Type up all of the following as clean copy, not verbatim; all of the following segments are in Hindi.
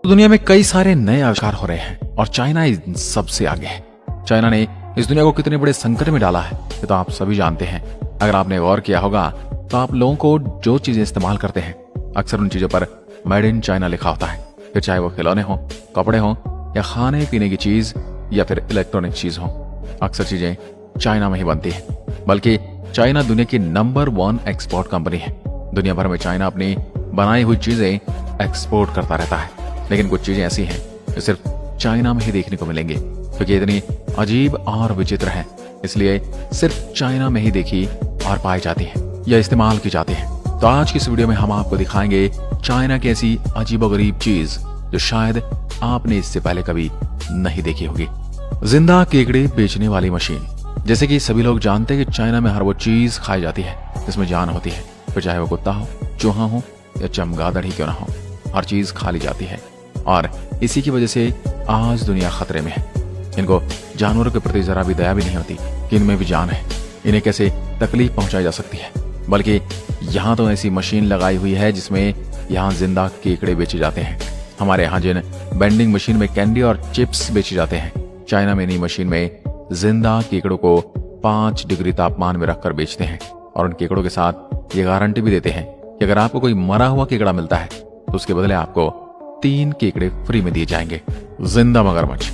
तो दुनिया में कई सारे नए आविष्कार हो रहे हैं और चाइना इन सबसे आगे है। चाइना ने इस दुनिया को कितने बड़े संकट में डाला है ये तो आप सभी जानते हैं। अगर आपने गौर किया होगा तो आप लोगों को जो चीजें इस्तेमाल करते हैं अक्सर उन चीजों पर मेड इन चाइना लिखा होता है, फिर चाहे वो खिलौने हो, कपड़े हो या खाने पीने की चीज या फिर इलेक्ट्रॉनिक चीज हो, अक्सर चीजें चाइना में ही बनती है। बल्कि चाइना दुनिया की नंबर 1 एक्सपोर्ट कंपनी है। दुनिया भर में चाइना अपनी बनाई हुई चीजें एक्सपोर्ट करता रहता है, लेकिन कुछ चीजें ऐसी हैं जो सिर्फ चाइना में ही देखने को मिलेंगी क्योंकि इतनी अजीब और विचित्र है, इसलिए सिर्फ चाइना में ही देखी और पाई जाती है या इस्तेमाल की जाती है। तो आज की इस वीडियो में हम आपको दिखाएंगे चाइना की ऐसी अजीबोगरीब चीज जो शायद आपने इससे पहले कभी नहीं देखी होगी। जिंदा केकड़े बेचने वाली मशीन। जैसे कि सभी लोग जानते हैं कि चाइना में हर वो चीज खाई जाती है जिसमें जान होती है, फिर चाहे वो कुत्ता हो, चूहा हो या चमगादड़ ही क्यों ना हो, हर चीज खा ली जाती है और इसी की वजह से आज दुनिया खतरे में है। इनको जानवरों के प्रति जरा भी दया भी नहीं होती कि इनमें भी जान है, इन्हें कैसे तकलीफ पहुंचाई जा सकती है। बल्कि यहाँ तो ऐसी मशीन लगाई हुई है जिसमें यहाँ जिंदा केकड़े बेचे जाते हैं। हमारे यहाँ जिन बेंडिंग मशीन में कैंडी और चिप्स बेचे जाते हैं, चाइना में इन्हीं मशीन में जिंदा केकड़ों को 5 डिग्री तापमान में रखकर बेचते हैं और उन केकड़ों के साथ ये गारंटी भी देते हैं कि अगर आपको कोई मरा हुआ केकड़ा मिलता है तो उसके बदले आपको 3 केकड़े फ्री में दिए जाएंगे। जिंदा मगरमच्छ।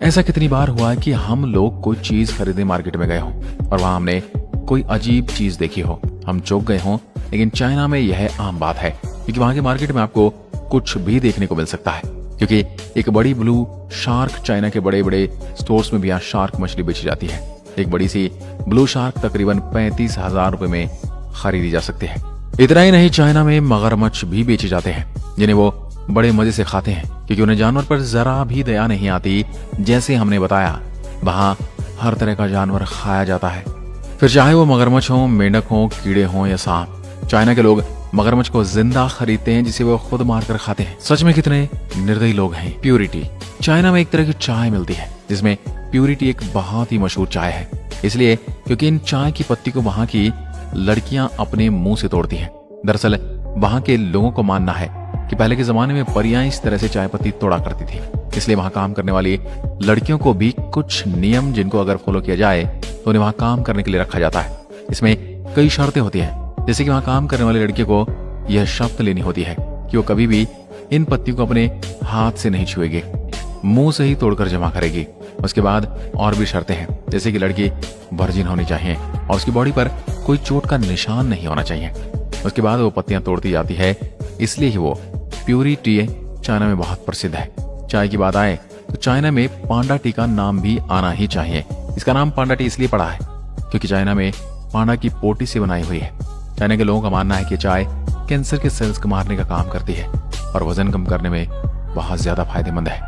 ऐसा कितनी बार हुआ है कि हम लोग कोई चीज खरीदने मार्केट में गए हों और वहां हमने कोई अजीब चीज देखी हो, हम चौंक गए हों, लेकिन चाइना में यह आम बात है क्योंकि वहां के मार्केट में आपको कुछ भी देखने को मिल सकता है। क्योंकि एक बड़ी ब्लू शार्क, चाइना के बड़े बड़े स्टोर्स में भी यहाँ शार्क मछली बेची जाती है। एक बड़ी सी ब्लू शार्क तकरीबन 35,000 रुपए में खरीदी जा सकती है। इतना ही नहीं, चाइना में मगरमच्छ भी बेचे जाते हैं जिन्हें वो बड़े मजे से खाते हैं क्योंकि उन्हें जानवर पर जरा भी दया नहीं आती। जैसे हमने बताया, वहां हर तरह का जानवर खाया जाता है, फिर चाहे वो मगरमच्छ हो, मेंढक हो, कीड़े हो या सांप। चाइना के लोग मगरमच्छ को जिंदा खरीदते हैं जिसे वो खुद मारकर खाते हैं। सच में कितने निर्दयी लोग हैं। प्यूरिटी। चाइना में एक तरह की चाय मिलती है जिसमें प्यूरिटी एक बहुत ही मशहूर चाय है, इसलिए क्योंकि इन चाय की पत्ती को वहां की लड़कियां अपने मुंह से तोड़ती हैं। दरअसल वहां के लोगों को मानना है कि पहले के जमाने में परियां इस तरह से चाय पत्ती तोड़ा करती थी, इसलिए वहां काम करने वाली लड़कियों को भी कुछ नियम जिनको अगर फॉलो किया जाए तो उन्हें वहां काम करने के लिए रखा जाता है। इसमें कई शर्तें होती हैं, जैसे कि वहां काम करने वाली लड़की को यह शर्त लेनी होती है कि वो कभी भी इन पत्तियों को अपने हाथ से नहीं छुएगी, मुंह से ही तोड़कर जमा करेगी। उसके बाद और भी शर्तें हैं, जैसे कि लड़की वर्जिन होनी चाहिए और उसकी बॉडी पर कोई चोट का निशान नहीं होना चाहिए। उसके बाद वो पत्तियां तोड़ती जाती है, इसलिए ही वो प्यूरी टी चाइना में बहुत प्रसिद्ध है। चाय की बात आए तो चाइना में पांडा टी का नाम भी आना ही चाहिए। इसका नाम पांडा टी इसलिए पड़ा है क्योंकि चाइना में पांडा की पोटी से बनाई हुई है। चाइना के लोगों का मानना है कि चाय कैंसर के सेल्स को मारने का काम करती है और वजन कम करने में बहुत ज्यादा फायदेमंद है।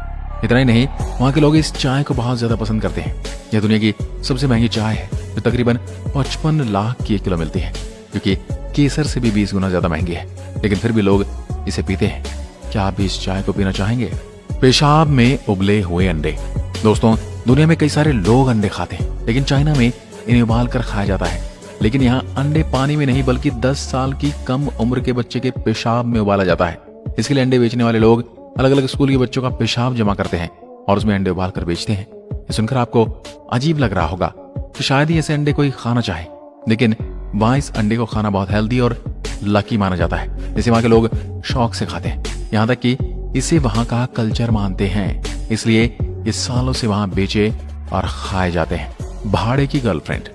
इतना ही नहीं, वहाँ के लोग इस चाय को बहुत ज्यादा पसंद करते हैं। यह दुनिया की सबसे महंगी चाय है जो तकरीबन 55 लाख की 1 किलो मिलती है, क्योंकि केसर से भी 20 गुना ज्यादा महंगी है, लेकिन फिर भी लोग इसे पीते हैं। क्या आप भी इस चाय को पीना चाहेंगे? पेशाब में उबले हुए अंडे। दोस्तों, दुनिया में कई सारे लोग अंडे खाते हैं, लेकिन चाइना में इन्हें उबाल कर खाया जाता है। लेकिन यहाँ अंडे पानी में नहीं बल्कि 10 साल की कम उम्र के बच्चे के पेशाब में उबाला जाता है। इसके लिए अंडे बेचने वाले लोग अलग अलग स्कूल के बच्चों का पेशाब जमा करते हैं और उसमें अंडे उबाल कर बेचते हैं। ये सुनकर आपको अजीब लग रहा होगा कि शायद ही ऐसे अंडे कोई खाना चाहे, लेकिन वहां इस अंडे को खाना बहुत हेल्दी और लकी माना जाता है, जिसे वहां के लोग शौक से खाते हैं। यहाँ तक कि इसे वहां का कल्चर मानते हैं, इसलिए ये सालों से वहां बेचे और खाए जाते हैं। भाड़े की गर्लफ्रेंड।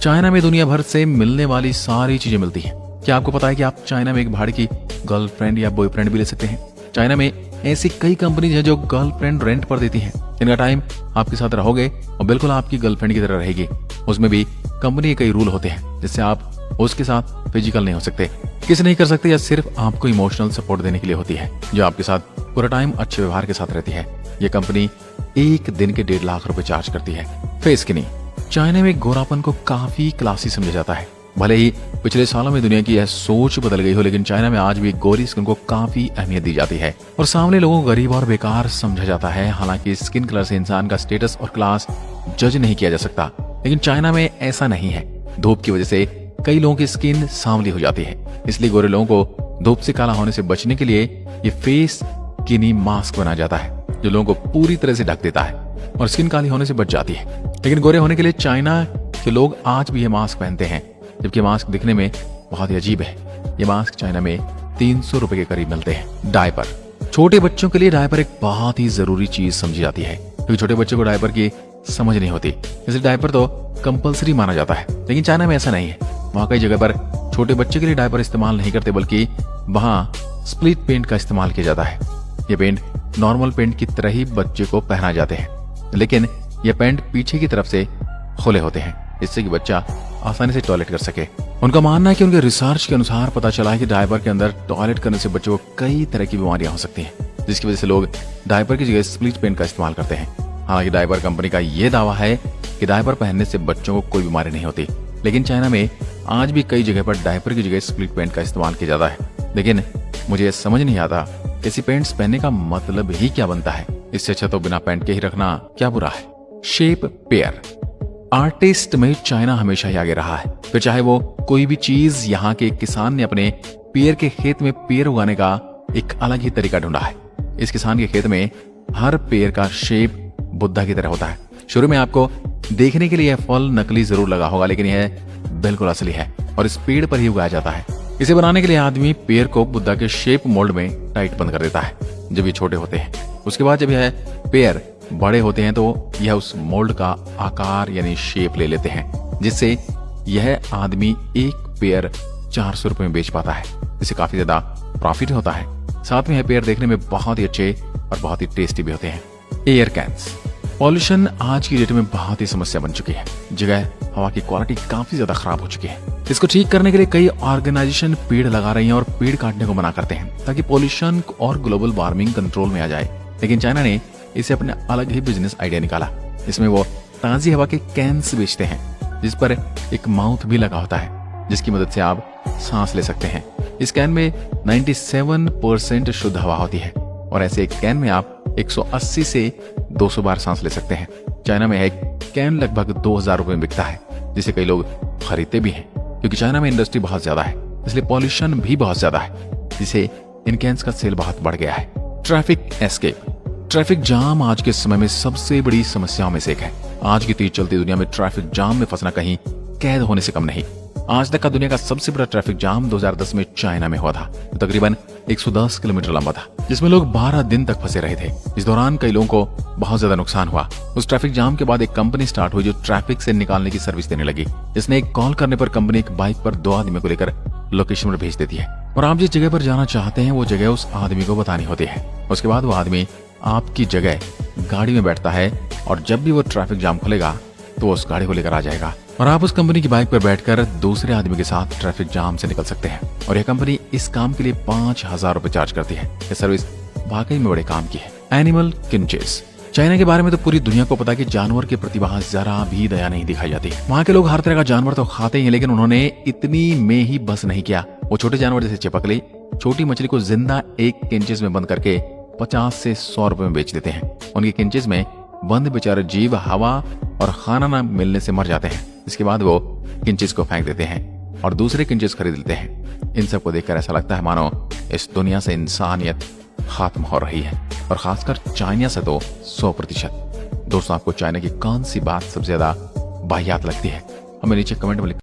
चाइना में दुनिया भर से मिलने वाली सारी चीजें मिलती हैं। क्या आपको पता है कि आप चाइना में एक भाड़े की गर्लफ्रेंड या बॉयफ्रेंड भी ले सकते हैं? चाइना में ऐसी कई कंपनीज हैं जो गर्लफ्रेंड रेंट पर देती हैं। इनका टाइम आपके साथ रहोगे और बिल्कुल आपकी गर्लफ्रेंड की तरह रहेगी। उसमें भी कंपनी के कई रूल होते हैं जिससे आप उसके साथ फिजिकल नहीं हो सकते, किस नहीं कर सकते, या सिर्फ आपको इमोशनल सपोर्ट देने के लिए होती है, जो आपके साथ पूरा टाइम अच्छे व्यवहार के साथ रहती है। ये कंपनी एक दिन के 1.5 लाख रुपए चार्ज करती है। Face skinning. चाइना में गोरापन को काफी क्लासी समझा जाता है। भले ही पिछले सालों में दुनिया की यह सोच बदल गई हो, लेकिन चाइना में आज भी गोरी स्किन को काफी अहमियत दी जाती है और सामने लोगों को गरीब और बेकार समझा जाता है। हालांकि स्किन कलर से इंसान का स्टेटस और क्लास जज नहीं किया जा सकता, लेकिन चाइना में ऐसा नहीं है। धूप की वजह से कई लोगों की स्किन सांवली हो जाती है, इसलिए गोरे लोगों को धूप से काला होने से बचने के लिए ये फेस स्किनी मास्क बनाया जाता है जो लोगों को पूरी तरह से ढक देता है और स्किन काली होने से बच जाती है। लेकिन गोरे होने के लिए चाइना के लोग आज भी ये मास्क पहनते हैं, जबकि मास्क दिखने में बहुत ही अजीब है। ये मास्क चाइना में 300 रुपए के करीब मिलते हैं। डायपर, छोटे बच्चों के लिए डायपर एक बहुत ही जरूरी चीज समझी जाती है, क्योंकि छोटे बच्चों को डायपर की समझ नहीं होती, इसलिए डायपर तो कंपलसरी माना जाता है। लेकिन चाइना में ऐसा नहीं है। वहाँ कई जगह पर छोटे बच्चे के लिए डायपर इस्तेमाल नहीं करते, बल्कि वहाँ स्प्लिट पेंट का इस्तेमाल किया जाता है। ये पेंट नॉर्मल पेंट की तरह ही बच्चे को पहना जाते हैं, लेकिन ये पेंट पीछे की तरफ से खुले होते हैं, जिससे कि बच्चा आसानी से टॉयलेट कर सके। उनका मानना है कि उनके रिसर्च के अनुसार पता चला है कि डायपर के अंदर टॉयलेट करने से बच्चों को कई तरह की बीमारियां हो सकती हैं, जिसकी वजह से लोग डायपर की जगह स्प्लिट पेंट का इस्तेमाल करते हैं। हालांकि डायपर कंपनी का यह दावा है कि डायपर पहनने से बच्चों को कोई बीमारी नहीं होती, लेकिन चाइना में आज भी कई जगह पर डायपर की जगह स्प्लिट पेंट का इस्तेमाल किया जाता है। लेकिन मुझे ये समझ नहीं आता ऐसी पेंट्स पहनने का मतलब ही क्या बनता है। इससे अच्छा तो बिना पेंट के ही रखना क्या बुरा है। शेप पेयर, आर्टिस्ट में चाइना हमेशा ही आगे रहा है। फिर चाहे वो कोई भी चीज, यहाँ के किसान ने अपने पेड़ के खेत में पेड़ उगाने का एक अलग ही तरीका ढूंढा है। इस किसान के खेत में हर पेड़ का शेप बुद्धा की तरह होता है। शुरू में आपको देखने के लिए यह फल नकली जरूर लगा होगा, लेकिन यह बिल्कुल असली है और इस पेड़ पर ही उगाया जाता है। इसे बनाने के लिए आदमी पेड़ को बुद्धा के शेप मोल्ड में टाइट बंद कर देता है जब ये छोटे होते हैं। उसके बाद जब यह पेड़ बड़े होते हैं तो यह उस मोल्ड का आकार यानी शेप ले लेते हैं, जिससे यह आदमी एक पेड़ 400 रुपए में बेच पाता है। इससे काफी ज्यादा प्रॉफिट होता है। साथ में यह पेड़ देखने में बहुत ही अच्छे और बहुत ही टेस्टी भी होते हैं। एयर कैंस, पॉल्यूशन आज की डेट में बहुत ही समस्या बन चुकी है। जगह हवा की क्वालिटी काफी ज्यादा खराब हो चुकी है। इसको ठीक करने के लिए कई ऑर्गेनाइजेशन पेड़ लगा रही हैं और पेड़ काटने को मना करते हैं, ताकि पॉल्यूशन और ग्लोबल वार्मिंग कंट्रोल में आ जाए। लेकिन चाइना ने इसे अपने अलग ही बिजनेस आइडिया निकाला। इसमेमें वो ताजी हवा के कैंस बेचते हैं, जिस पर एक माउथ भी लगा होता है, जिसकी मदद से आप सांस ले सकते हैं। इस कैन में 97% शुद्ध हवा होती है और ऐसे एक कैन में आप 180 से 200 बार सांस ले सकते हैं। चाइना में एक कैन लगभग 2000 रुपए में बिकता है, जिसे कई लोग खरीदते भी हैं, क्योंकि चाइना में इंडस्ट्री बहुत ज्यादा है, इसलिए पॉल्यूशन भी बहुत ज्यादा है, जिसे इन कैंस का सेल बहुत बढ़ गया है। ट्रैफिक एस्केप, ट्रैफिक जाम आज के समय में सबसे बड़ी समस्याओं में से एक है। आज की तेज चलती दुनिया में ट्रैफिक जाम में फंसना कहीं कैद होने से कम नहीं। आज तक का दुनिया का सबसे बड़ा ट्रैफिक जाम 2010 में चाइना में हुआ था, जो तकरीबन 110 किलोमीटर लंबा था, जिसमें लोग 12 दिन तक फंसे रहे थे। इस दौरान कई लोगों को बहुत ज्यादा नुकसान हुआ। उस ट्रैफिक जाम के बाद एक कंपनी स्टार्ट हुई जो ट्रैफिक से निकालने की सर्विस देने लगी, जिसने एक कॉल करने पर कंपनी एक बाइक पर 2 आदमियों को लेकर लोकेशन पर भेज देती है और आप जिस जगह पर जाना चाहते हैं वो जगह उस आदमी को बतानी होती है। उसके बाद वो आदमी आपकी जगह गाड़ी में बैठता है और जब भी वो ट्रैफिक जाम खुलेगा तो वो उस गाड़ी को लेकर आ जाएगा और आप उस कंपनी की बाइक पर बैठकर दूसरे आदमी के साथ ट्रैफिक जाम से निकल सकते हैं। और यह कंपनी इस काम के लिए 5000 रुपए चार्ज करती है। यह सर्विस वाकई में बड़े काम की है। एनिमल किंचेस, चाइना के बारे में तो पूरी दुनिया को पता है कि जानवर के प्रति वहां जरा भी दया नहीं दिखाई जाती। वहां के लोग हर तरह का जानवर तो खाते ही हैं, लेकिन उन्होंने इतनी में ही बस नहीं किया। वो छोटे जानवर जैसे चिपकली, छोटी मछली को जिंदा एक किंचेस में बंद करके 50 से 100 रुपए में बेच देते हैं। उनके किंचेस में बंद बेचारे जीव हवा और खाना न मिलने से मर जाते हैं। इसके बाद वो किंचेस को फेंक देते हैं और दूसरे किंचेस खरीद लेते हैं। इन सबको देखकर ऐसा लगता है मानो इस दुनिया से इंसानियत खत्म हो रही है, और खासकर चाइना से तो 100%। दोस्तों, आपको चाइना की कौन सी बात सबसे ज्यादा वाहियात लगती है? हमें नीचे कमेंट में